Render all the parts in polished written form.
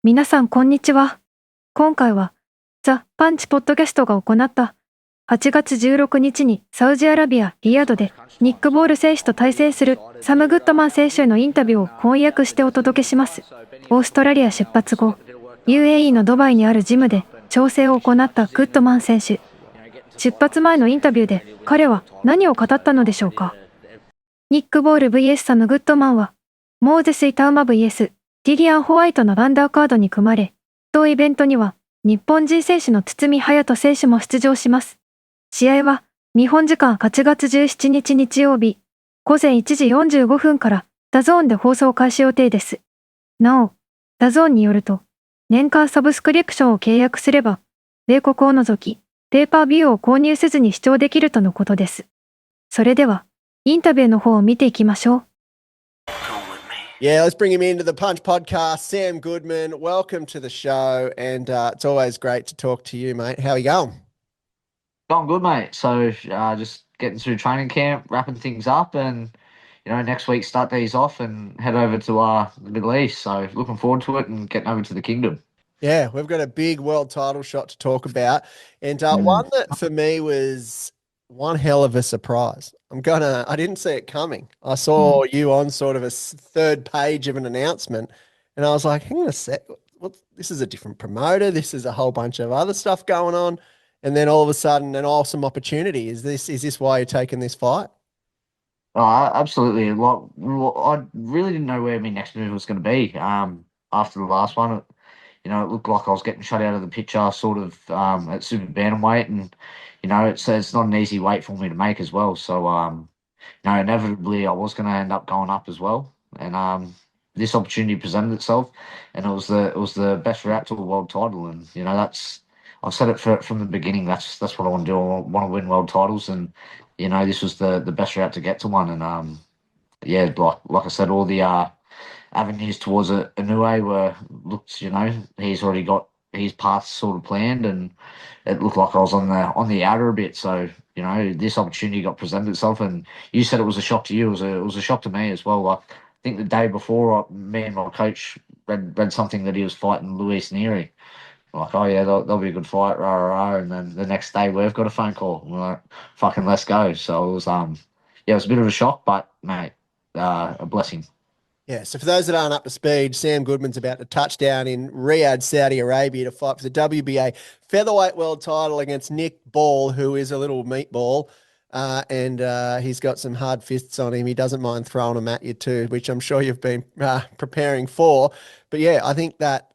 皆さんこんにちは。今回はザ・パンチポッドキャストが行った8月16日にサウジアラビア・リヤドでニック・ボール選手と対戦するサム・グッドマン選手へのインタビューを翻訳してお届けします。オーストラリア出発後、UAE のドバイにあるジムで調整を行ったグッドマン選手。出発前のインタビューで彼は何を語ったのでしょうか。ニック・ボール vs サム・グッドマンはモーゼス・イタウマ vsディリアン・ホワイトのランダーカードに組まれ、同イベントには日本人選手の堤隼人選手も出場します。試合は日本時間8月17日日曜日午前1時45分からダゾーンで放送開始予定です。なお、ダゾーンによると、年間サブスクリプションを契約すれば、米国を除き、ペーパービューを購入せずに視聴できるとのことです。それでは、インタビューの方を見ていきましょう。Yeah, let's bring him into the Punch Podcast. Sam Goodman, welcome to the show, and it's always great to talk to you, mate. How are you going? Going good, mate. So just getting through training camp, wrapping things up, and next week start these off and head over to the Middle East. So looking forward to it and getting over to the Kingdom. Yeah, we've got a big world title shot to talk about, and one that for me was one hell of a surprise. I didn't see it coming. I saw you on sort of a third page of an announcement, and I was like, hang on a sec, this is a different promoter. This is a whole bunch of other stuff going on. And then all of a sudden, an awesome opportunity. Is this why you're taking this fight? Oh, absolutely. Well, I really didn't know where my next move was going to be. After the last one, it looked like I was getting shut out of the picture, sort of at super bantamweight, and it's not an easy weight for me to make as well. So inevitably I was going to end up going up as well, and this opportunity presented itself, and it was the best route to a world title, and I've said it from the beginning. That's what I want to do. I want to win world titles, and this was the best route to get to one, and like I said, all the avenues towards Inoue looked, he's already got his path sort of planned, and it looked like I was on the outer a bit. So this opportunity got presented itself, and you said it was a shock to you. It was a shock to me as well. Like, I think the day before, me and my coach read something that he was fighting Luis Nery. Like, oh yeah, that'll be a good fight, rah rah rah. And then the next day we've got a phone call. We're like, fucking let's go. So it was it was a bit of a shock, but mate, a blessing. Yeah, so for those that aren't up to speed, Sam Goodman's about to touch down in Riyadh, Saudi Arabia to fight for the WBA featherweight world title against Nick Ball, who is a little meatball, and he's got some hard fists on him. He doesn't mind throwing them at you too, which I'm sure you've been preparing for. But yeah, I think that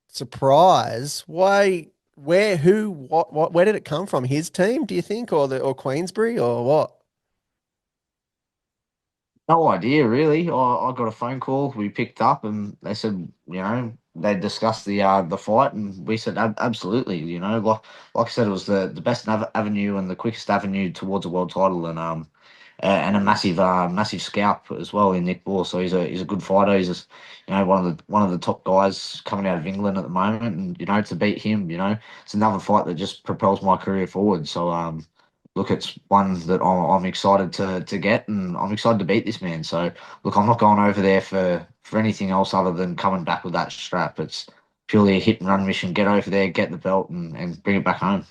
surprise, where did it come from? His team, do you think, or Queensbury, or what? No idea, really. I got a phone call. We picked up, and they said, they discussed the fight, and we said absolutely. Like I said, it was the best avenue and the quickest avenue towards a world title, and a massive scalp as well in Nick Ball. So he's a good fighter. He's just, one of the top guys coming out of England at the moment, and to beat him, it's another fight that just propels my career forward. So look, it's one that I'm excited to get, and I'm excited to beat this man. So look, I'm not going over there for anything else other than coming back with that strap. It's purely a hit and run mission. Get over there, get the belt, and bring it back home.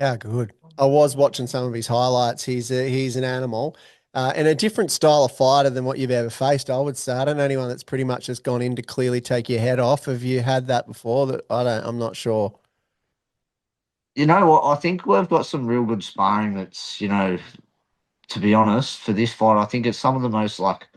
Yeah, good. I was watching some of his highlights. He's an animal, and a different style of fighter than what you've ever faced, I would say. I don't know anyone that's pretty much just gone in to clearly take your head off. Have you had that before? I'm not sure. You know what? I think we've got some real good sparring. That's to be honest, for this fight, I think it's some of the most like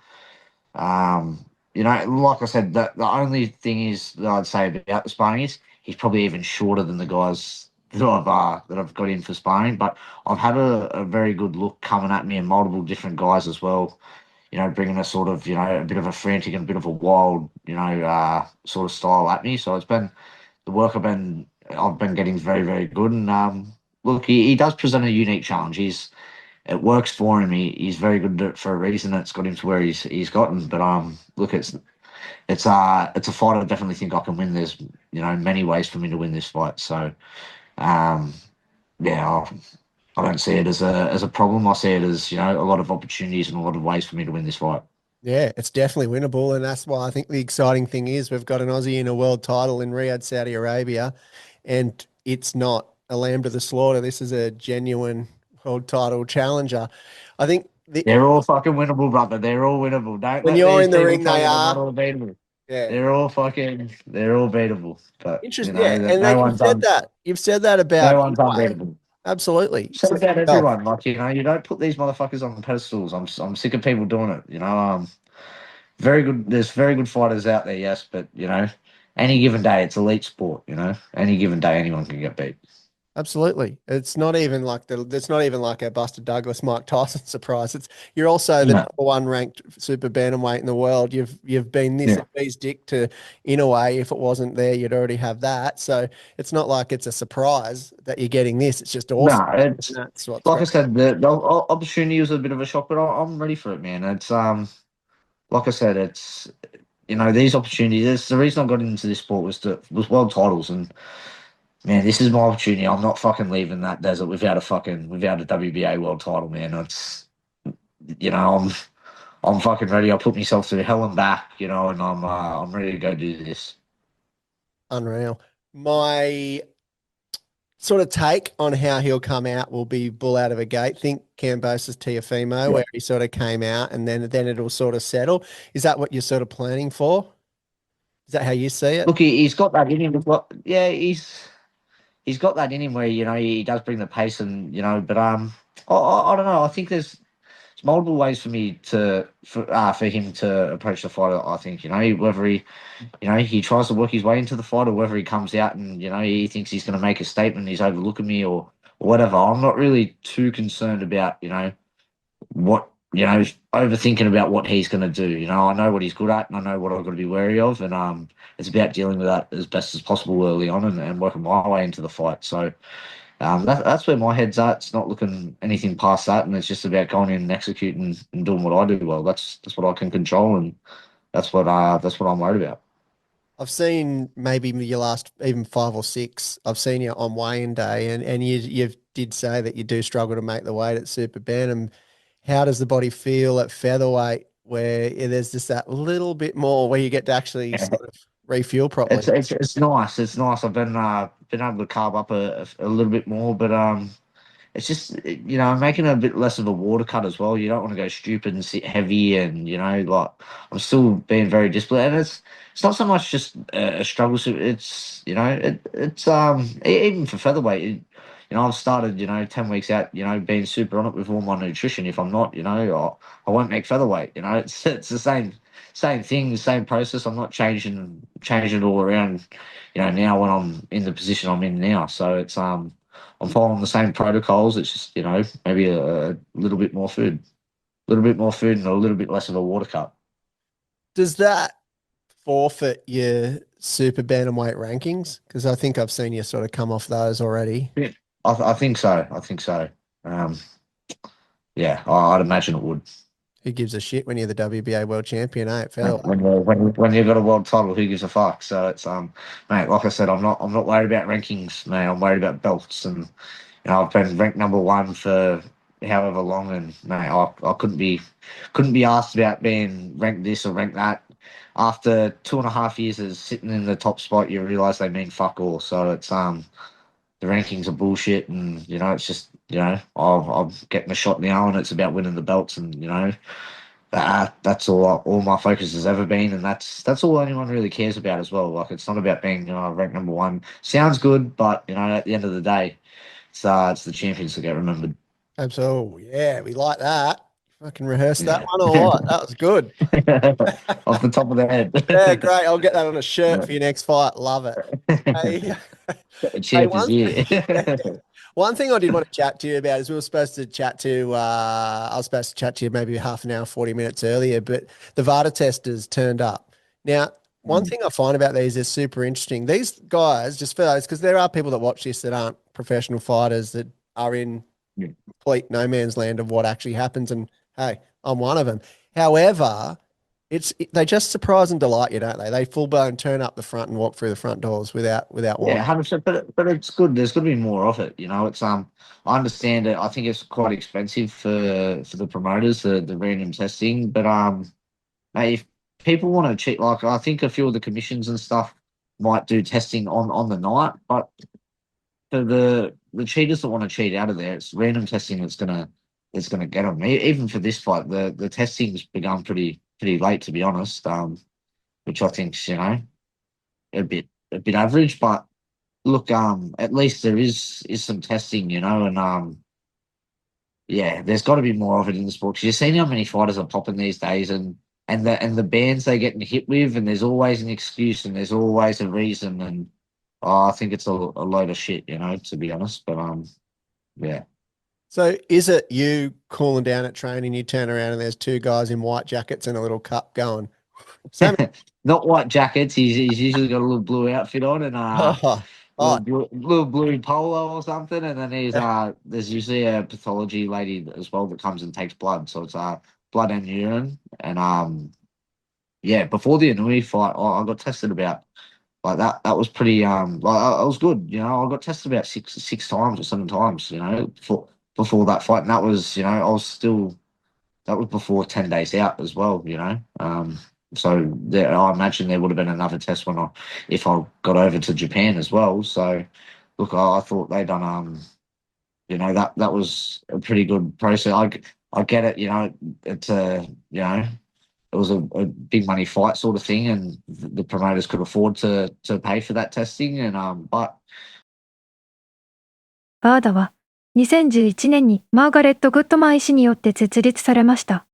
like I said, the only thing is that I'd say about the sparring is he's probably even shorter than the guys that I've got in for sparring. But I've had a very good look coming at me and multiple different guys as well. Bringing a sort of a bit of a frantic and a bit of a wild sort of style at me. So it's been the work I've been getting is very very good. And look, he does present a unique challenge. It works for him. He's very good at it for a reason. It's got him to where he's gotten. But look, it's a fight I definitely think I can win. There's many ways for me to win this fight. So yeah, I don't see it as a problem. I see it as a lot of opportunities and a lot of ways for me to win this fight. Yeah, it's definitely winnable, and that's why I think the exciting thing is we've got an Aussie in a world title in Riyadh, Saudi Arabia, and it's not a lamb to the slaughter. This is a genuine world title challenger. I think They're all fucking winnable, brother. They're all winnable. Don't when let you're these in the people ring, tell they you they're not are. all beatable. Yeah, They're all beatable. But you interesting. know Yeah, that and you've said that. You've said that no about one's Inoue. unbeatable. Absolutely. So Said about yourself. everyone, like you don't put these motherfuckers on pedestals. I'm sick of people doing it. Very good. There's very good fighters out there, yes, but any given day, it's elite sport. Any given day, anyone can get beat. Absolutely. It's not even like it's not even like a Buster Douglas, Mike Tyson surprise. It's you're also the No, number one ranked super bantamweight in the world. You've been this yeah, obese dick to in a way. If it wasn't there, you'd already have that. So it's not like it's a surprise that you're getting this. It's just awesome. no. It's And that's what's like I great. said, the opportunity was a bit of a shock, but I'm ready for it, man. It's like I said, it's these opportunities. It's the reason I got into this sport was world titles, and man, this is my opportunity. I'm not fucking leaving that desert without a WBA world title, man. It's you know I'm fucking ready. I put myself through hell and back, and I'm ready to go do this. Unreal. My sort of take on how he'll come out will be bull out of a gate. Think Cambosis Tiafimo, Yeah. where he sort of came out and then it'll sort of settle. Is that what you're sort of planning for? Is that how you see it? Look, he's got that in him. Yeah, he's got that in him where he does bring the pace, and but I don't know. I think there's multiple ways for him to approach the fight. I think whether he tries to work his way into the fight, or whether he comes out and he thinks he's going to make a statement, he's overlooking me or whatever. I'm not really too concerned about what overthinking about what he's going to do. I know what he's good at, and I know what I've got to be wary of, and it's about dealing with that as best as possible early on, and working my way into the fight. So that's where my head's at. It's not looking anything past that, and it's just about going in and executing and doing what I do well. That's what I can control, and that's what I'm worried about. I've seen maybe your last even 5 or 6. I've seen you on weigh-in day, and you did say that you do struggle to make the weight at super bantam. How does the body feel at featherweight, where there's just that little bit more where you get to actually Yeah. sort of refuel properly? It's nice. It's nice. I've been able to carve up a little bit more, but it's just making it a bit less of a water cut as well. You don't want to go stupid and sit heavy, and like I'm still being very disciplined. And it's not so much just a struggle. It's even for featherweight. I've started 10 weeks out. Being super on it with all my nutrition. If I'm not, I won't make featherweight. It's the same thing, the same process. I'm not changing it all around. Now when I'm in the position I'm in now, so it's I'm following the same protocols. It's just, maybe a little bit more food, and a little bit less of a water cut. Does that forfeit your super bantamweight rankings? Because I think I've seen you sort of come off those already. Yeah. I think so. I think so. Um, yeah, I'd imagine it would. Who gives a shit when you're the WBA world champion, eh? At featherweight. When you've got a world title, who gives a fuck? So it's mate. Like I said, I'm not worried about rankings, mate. I'm worried about belts, and I've been ranked number one for however long, and mate, I couldn't be asked about being ranked this or ranked that. After 2.5 years of sitting in the top spot, you realise they mean fuck all. So it's the rankings are bullshit, and it's just I'm getting a shot now, and it's about winning the belts, and that's all my focus has ever been, and that's all anyone really cares about as well. Like it's not about being ranked number one. Sounds good, but at the end of the day, it's the champions that get remembered. Absolutely. Yeah, we like that. Fucking rehearse that Yeah. one or what? That was good. Off the top of the head. Yeah, great. I'll get that on a shirt for your next fight. Love it. Hey, hey, Champ is here. one thing I did want to chat to you about is we were supposed to chat to I was supposed to chat to you maybe half an hour, 40 minutes earlier, but the VADA testers turned up. Now, one thing I find about these is super interesting. These guys, just for those, because there are people that watch this that aren't professional fighters that are in complete no man's land of what actually happens. And hey, I'm one of them. However, they just surprise and delight you, don't they? They full blown turn up the front and walk through the front doors without Yeah, warning. 100%. But it's good. There's going to be more of it. It's I understand it. I think it's quite expensive for the promoters, the random testing. But mate, if people want to cheat, like I think a few of the commissions and stuff might do testing on the night, but for the cheaters that want to cheat out of there, it's random testing that's gonna get them. Even for this fight, the testing's begun pretty late, to be honest. Which I think's a bit average, but look, at least there is some testing, and yeah, there's got to be more of it in the sport because you've seen how many fighters are popping these days, and the bans they're getting hit with, and there's always an excuse and there's always a reason, and I think it's a load of shit, to be honest. But yeah. So is it you cooling down at training, you turn around and there's two guys in white jackets and a little cup going, Sam, Not white jackets. He's usually got a little blue outfit on and oh, little blue polo or something. And then there's usually a pathology lady as well that comes and takes blood. So it's blood and urine. And yeah, before the Inoue fight, I got tested about like that. That was pretty like I was good. I got tested about six times or 7 times. Before that fight, and that was I was still that was before 10 days out as well. So there, I imagine there would have been another test if I got over to Japan as well. So look, I thought they done that was a pretty good process. I get it. It's it was a big money fight sort of thing, and the promoters could afford to pay for that testing. And but バーダは2011年にマーガレット・グッドマン医師によって設立されました。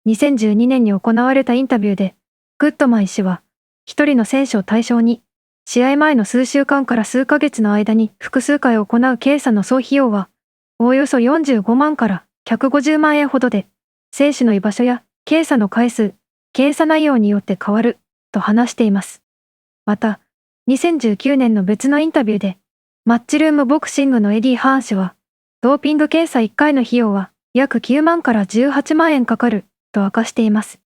2012年に行われたインタビューで、グッドマン医師は、一人の選手を対象に、試合前の数週間から数ヶ月の間に複数回行う検査の総費用は、おおよそ45万から150万円ほどで、選手の居場所や検査の回数、検査内容によって変わる、と話しています。また、2019年の別のインタビューで、マッチルームボクシングのエディ・ハーン氏は、ドーピング検査1回の費用は約9万から18万円かかる、と明かしています。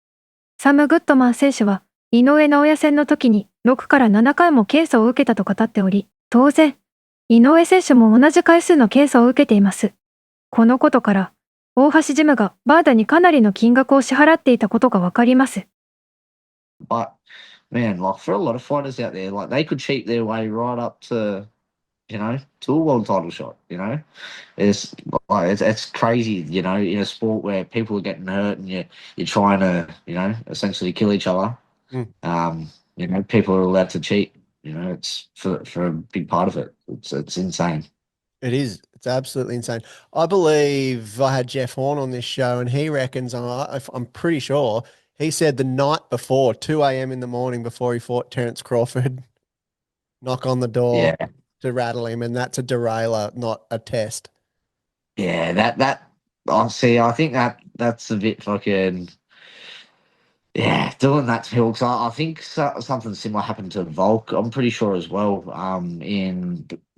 サム・グッドマン選手は、井上尚弥戦の時に6から7回も検査を受けたと語っており、当然、井上選手も同じ回数の検査を受けています。このことから、大橋ジムがバーダにかなりの金額を支払っていたことがわかります。But man, like for a lot of fighters out there, like they could cheat their way right up to a world title shot. It's crazy. In a sport where people are getting hurt and you're trying to essentially kill each other. People are allowed to cheat. It's for a big part of it. It's insane. It is. It's absolutely insane. I believe I had Jeff Horn on this show, and he reckons, I'm pretty sure, he said the night before, 2 a.m. in the morning before he fought Terence Crawford, knock on the door to rattle him, and that's a derailer, not a test. Yeah, I think that's a bit fucking. Yeah, doing that to Hill, 'cause I think something similar happened to Volk. I'm pretty sure as well.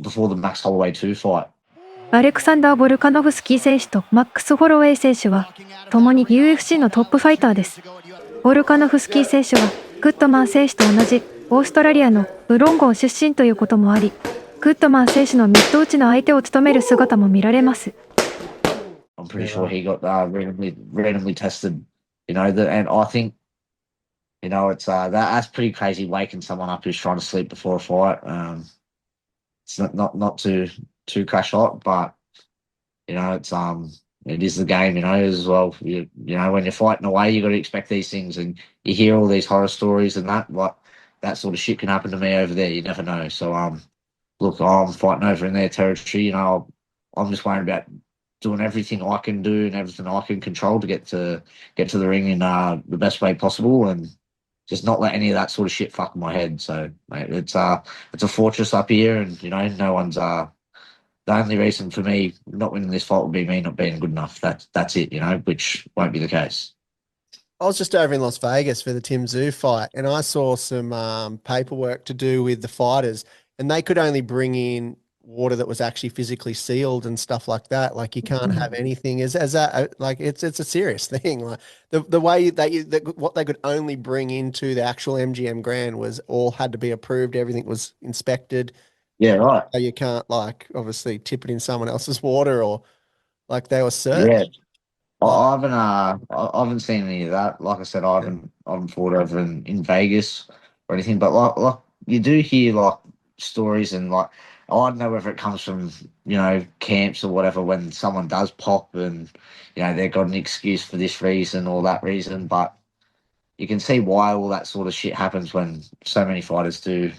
Before the Max Holloway 2 fight. アレクサンダー・ボルカノフスキー選手とマックス・ホロウェイ選手は、共に UFC のトップファイターです。ボルカノフスキー選手は、グッドマン選手と同じオーストラリアのウロンゴン出身ということもあり、グッドマン選手のミット打ちの相手を務める姿も見られます。I'm pretty sure he got randomly tested, and I think, it's that's pretty crazy waking someone up who's trying to sleep before a fight. It's not too crash hot, but it is the game, as well. When you're fighting away, you got to expect these things, and you hear all these horror stories and that sort of shit can happen to me over there. You never know. So look, I'm fighting over in their territory. I'm just worried about doing everything I can do and everything I can control to get to the ring in the best way possible, and just not let any of that sort of shit fuck my head. So, mate, it's a fortress up here, and no one's the only reason for me not winning this fight would be me not being good enough. That's it, which won't be the case. I was just over in Las Vegas for the Tim Tszyu fight, and I saw some paperwork to do with the fighters, and they could only bring in water that was actually physically sealed and stuff like that. Like you can't have anything. Is that like it's a serious thing? Like the way what they could only bring into the actual MGM Grand was all had to be approved. Everything was inspected. Yeah, right. So you can't obviously tip it in someone else's water or like they were searched. Yeah. I haven't I haven't seen any of that. Like I said, I haven't fought over in Vegas or anything. But like you do hear like stories and like I don't know whether it comes from camps or whatever when someone does pop and they've got an excuse for this reason or that reason. But you can see why all that sort of shit happens when so many fighters do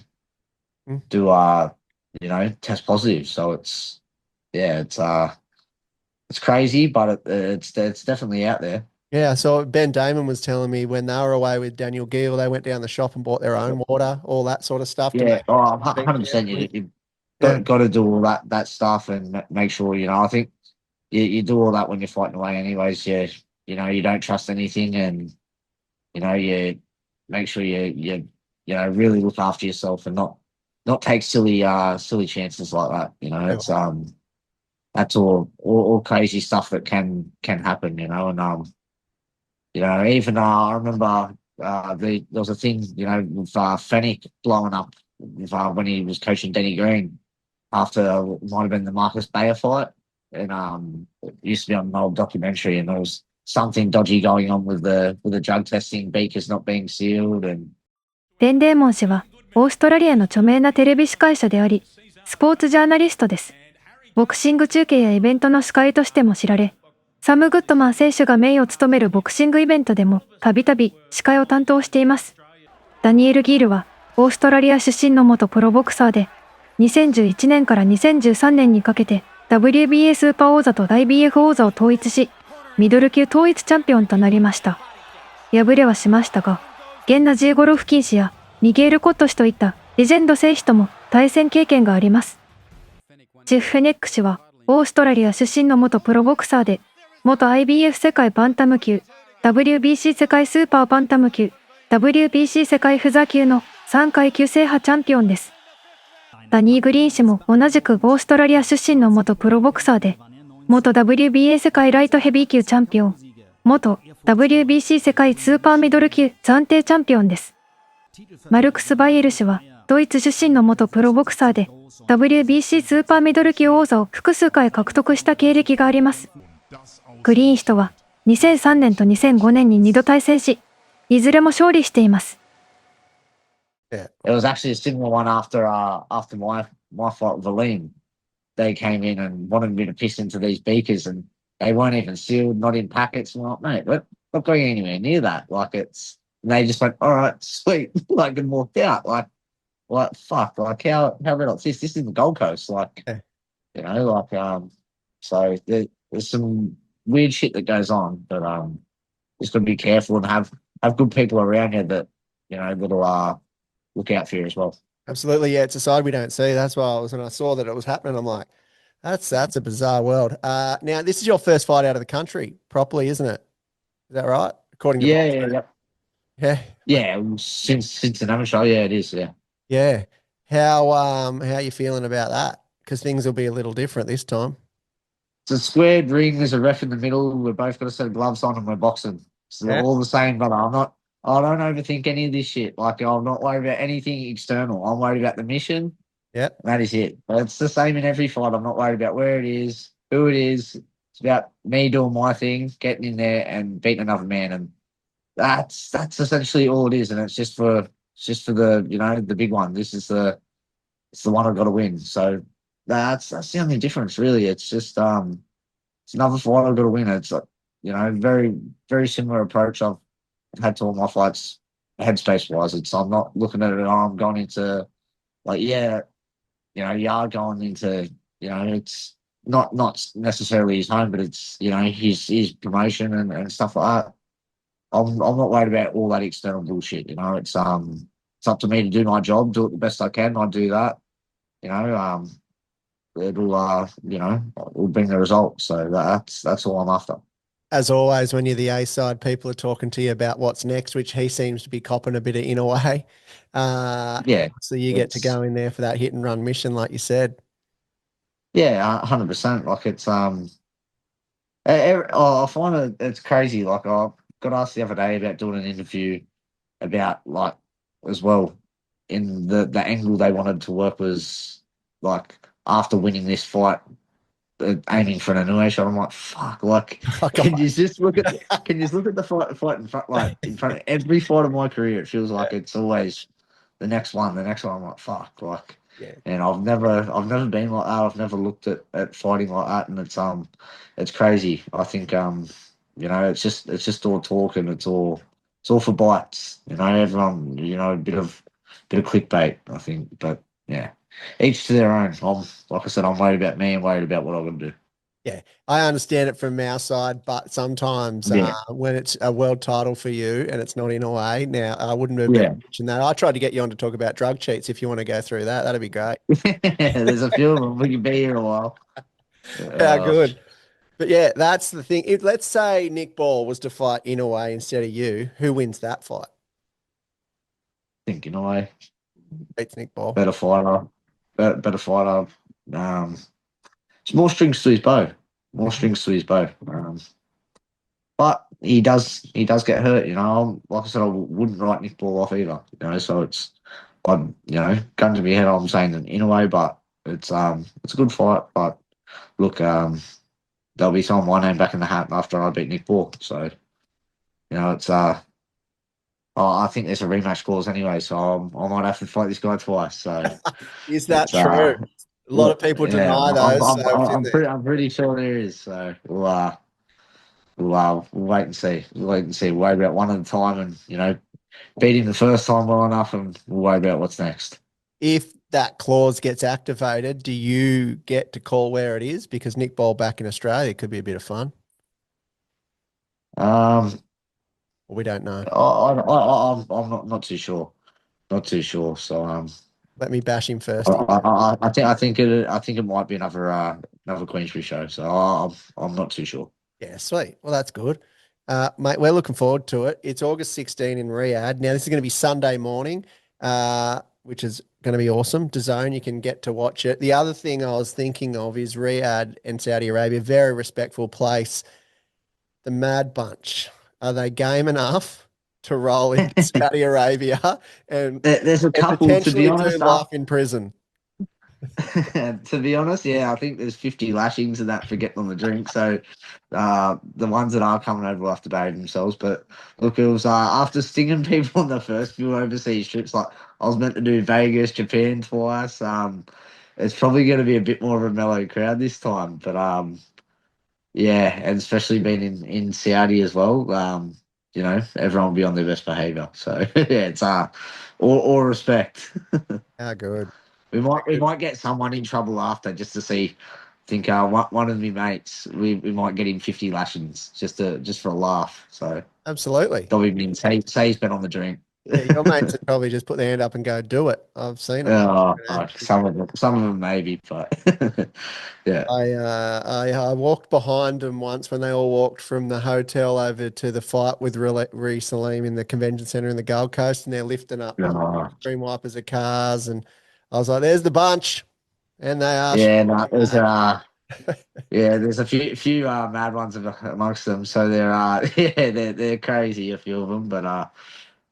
Mm. test positive. So it's it's crazy, but it's definitely out there. Yeah, so Ben Damon was telling me when they were away with Daniel Geale, they went down the shop and bought their own water, all that sort of stuff to Yeah, make oh, sure they 100%. carefully. You've Yeah, got to do all that stuff and make sure. I think you do all that when you're fighting away, anyways. You don't trust anything, and you make sure really look after yourself and not take silly chances like that. yeah, It's that's all crazy stuff that can happen. And even I remember there was a thing with Fennec blowing up with, when he was coaching Denny Green after it might have been the Marcus Bayer fight, and it used to be on an old documentary, and there was something dodgy going on with the drug testing beakers not being sealed, and ベン・デーモン氏はオーストラリアの著名なテレビ司会者であり、スポーツジャーナリストです。ボクシング中継やイベントの司会としても知られ、サム・グッドマン選手がメインを務めるボクシングイベントでもたびたび司会を担当しています。ダニエル・ギールはオーストラリア出身の元プロボクサーで、2011年から2013年にかけて WBA スーパー王座と IBF 王座を統一し、ミドル級統一チャンピオンとなりました。敗れはしましたが、ゲンナジー・ゴロフキン氏やミゲール・コット氏といったレジェンド選手とも対戦経験があります。ジェフ・フェネック氏はオーストラリア出身の元プロボクサーで、元 IBF 世界バンタム級、WBC 世界スーパーバンタム級、WBC 世界フェザー級の3階級制覇チャンピオンです。ダニー・グリーン氏も同じくオーストラリア出身の元プロボクサーで、元 WBA 世界ライトヘビー級チャンピオン、元 WBC 世界スーパーミドル級暫定チャンピオンです。マルクス・バイエル氏はドイツ出身の元プロボクサーで WBC スーパーミドル級王座を複数回獲得した経歴があります。グリーン氏とは2003年と2005年に2度対戦し、いずれも勝利しています。it was actually a similar one after my fight with Aleem. They came in and wanted me to piss into these beakers, and they weren't even sealed, not in packets. I'm like, mate, we're not going anywhere near that. Like and they just went, all right, sweet, like, and walked out. Like fuck, like how red hot this? This is the Gold Coast, like, so there's some weird shit that goes on, but just gotta be careful and have good people around you that that'll look out for you as well. absolutely. Yeah, it's a side we don't see. That's why when I saw that it was happening, I'm like, that's a bizarre world. Now this is your first fight out of the country, properly, isn't it? Is that right? According to Yeah. Since the amateur, yeah, it is. Yeah. How are you feeling about that? Because things will be a little different this time. It's a squared ring. There's a ref in the middle. We've both got a set of gloves on, and we're boxing. So they're all the same, but I don't overthink any of this shit. Like, I'm not worried about anything external. I'm worried about the mission. Yep. That is it. But it's the same in every fight. I'm not worried about where it is, who it is. It's about me doing my thing, getting in there and beating another man. And that's essentially all it is. And it's just for the the big one. It's the one I've got to win. So that's the only difference, really. It's just it's another fight I've got to win. It's very, very similar approach I've had to all my fights headspace wise. I'm not looking at it. I'm going into you are going into it's not necessarily his home, but it's his promotion and stuff like that. I'm not worried about all that external bullshit. It's up to me to do my job, do it the best I can. I do that. It'll bring the result. So that's all I'm after. As always, when you're the A side, people are talking to you about what's next, which he seems to be copping a bit of in a way. So you get to go in there for that hit and run mission, like you said. Yeah, 100%. Like it's I find it's crazy. Like I got asked the other day about doing an interview about like as well in the angle they wanted to work was like after winning this fight aiming for an Inoue shot. I'm like, fuck, like, can you just look at the fight in front, like in front of every fight of my career? It feels like it's always the next one. I'm like, fuck, like, Yeah. and I've never been like that. I've never looked at fighting like that, and it's crazy. I think it's just all talk, and it's all for bites. Everyone, a bit of clickbait, I think, but yeah. Each to their own. Like I said, I'm worried about me and worried about what I'm going to do. Yeah, I understand it from our side, but sometimes Yeah. when it's a world title for you and it's not in a way, now I wouldn't have Yeah. mentioned that. I tried to get you on to talk about drug cheats if you want to go through that. That'd be great. There's a few of them. We can be here a while. Yeah, good. But yeah, that's the thing. Let's say Nick Ball was to fight Inoue instead of you, who wins that fight? Think in a way. Beats Nick Ball. Better fighter. Better fighter. It's more strings to his bow. More strings to his bow. But he does get hurt, Like I said, I wouldn't write Nick Ball off either, so gun to my head, I'm saying that in a way, but it's a good fight. But look, there'll be throwing my name back in the hat after I beat Nick Ball. So, it's I think there's a rematch clause anyway, so I might have to fight this guy twice. So Is that it's, true? A lot of people deny those. I'm pretty sure there is. So we'll wait and see. We'll wait and see. We'll worry about one at a time, and beat him the first time well enough, and we'll worry about what's next. If that clause gets activated, do you get to call where it is? Because Nick Ball back in Australia could be a bit of fun. We don't know. I'm not too sure. Not too sure. So Let me bash him first. I think it might be another Queensbury show. So I'm not too sure. Yeah, sweet. Well, that's good. Mate, we're looking forward to it. It's August 16 in Riyadh. Now, this is going to be Sunday morning, which is going to be awesome. DAZN, you can get to watch it. The other thing I was thinking of is Riyadh and Saudi Arabia, very respectful place. The Mad Bunch, are they game enough to roll into Saudi Arabia and There's a couple, to potentially be honest. do life in prison? To be honest, yeah, I think there's 50 lashings and that for getting on the drink. So the ones that are coming over will have to behave themselves. But look, it was after stinging people on the first few overseas trips, like I was meant to do Vegas, Japan twice. It's probably going to be a bit more of a mellow crowd this time. But yeah, and especially being in Saudi as well. Everyone will be on their best behaviour. So yeah, it's all respect. How good. We might get someone in trouble after just to see. Think one of my mates, we might get him 50 lashings just for a laugh. So Absolutely. say he's been on the drink. Yeah, your mates would probably just put their hand up and go, do it. I've seen it. Some of them maybe, but yeah. I walked behind them once when they all walked from the hotel over to the fight with Ree Salim in the convention center in the Gold Coast, and they're lifting up screen wipers of cars, and I was like, "There's the bunch," and they are. Yeah, no, there's a few mad ones amongst them. So they're crazy, a few of them, but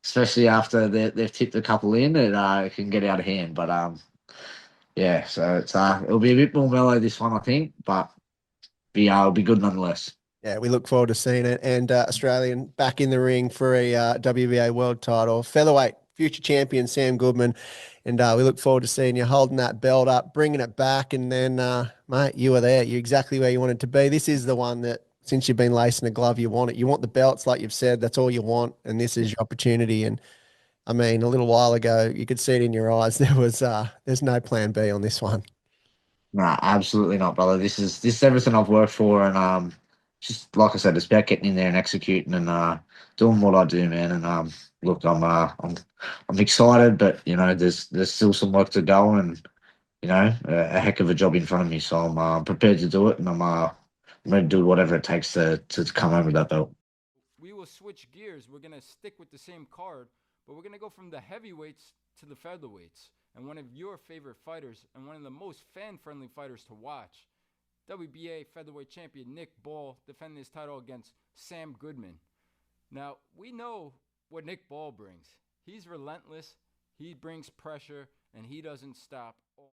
especially after they've tipped a couple in, it can get out of hand. But yeah, so it'll be a bit more mellow this one, I think, but it'll be good nonetheless. Yeah, we look forward to seeing it. And Australian back in the ring for a WBA world title, featherweight future champion Sam Goodman. And we look forward to seeing you holding that belt up, bringing it back. And then, mate, you were there. You're exactly where you wanted to be. This is the one that, since you've been lacing a glove, you want it. You want the belts, like you've said. That's all you want. And this is your opportunity. And I mean, a little while ago, you could see it in your eyes. There's no plan B on this one. Nah, absolutely not, brother. This is everything I've worked for, and just like I said, it's about getting in there and executing and doing what I do, man. And look, I'm excited, but there's still some work to go, and a heck of a job in front of me. So I'm prepared to do it, and I'm ready to do whatever it takes to come home with that belt. We will switch gears. We're gonna stick with the same card, but we're gonna go from the heavyweights to the featherweights. And one of your favorite fighters and one of the most fan-friendly fighters to watch, WBA featherweight champion Nick Ball defending his title against Sam Goodman. Now, we know what Nick Ball brings. He's relentless, he brings pressure, and he doesn't stop.